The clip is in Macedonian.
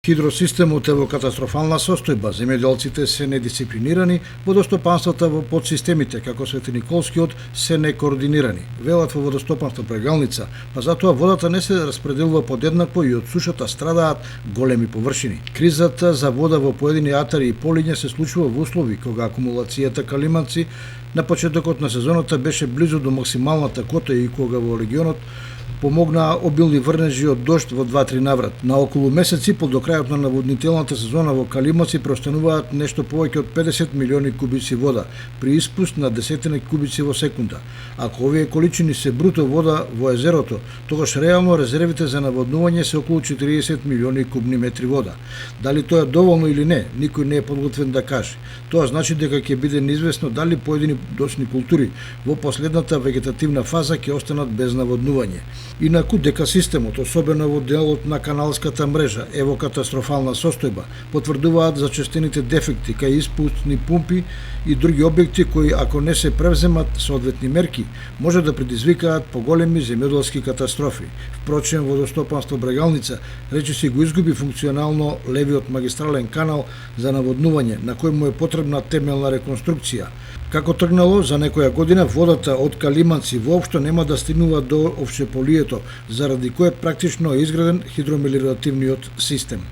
Хидросистемот е во катастрофална состојба, земјоделците се недисциплинирани, водостопанствата во подсистемите, како Светониколскиот, се некоординирани. Велат во водостопанство Брегалница, па затоа водата не се распределува подеднакво и од сушата страдаат големи површини. Кризата за вода во поедини атари и полиња се случува во услови кога акумулацијата калиманци на почетокот на сезоната беше близу до максималната кота и кога во регионот помогнаа обилни врнежи од дожд во 2-3 наврат. На околу месец и пол до крајот на наводнителната сезона во Калиманци преостануваат нешто повеќе од 50 милиони кубици вода, при испуст на десетина кубици во секунда. Ако овие количини се бруто вода во езерото, тогаш реално резервите за наводнување се околу 40 милиони кубни метри вода. Дали тоа е доволно или не, никој не е подготвен да каже. Тоа значи дека ќе биде неизвестно дали поедини дочни култури во последната вегетативна фаза ќе останат без наводнување. Инаку дека системот, особено во делот на каналската мрежа, е во катастрофална состојба, потврдуваат зачестените дефекти кај испустни пумпи и други објекти кои, ако не се превземат соодветни мерки, може да предизвикаат поголеми земјоделски катастрофи. Впрочем, водостопанство Брегалница речиси го изгуби функционално левиот магистрален канал за наводнување, на кој му е потребна темелна реконструкција. Како тргнало, за некоја година водата од Калиманци воопшто нема да стигнува до Овчеполието, заради кое практично е изграден хидромелиоративниот систем.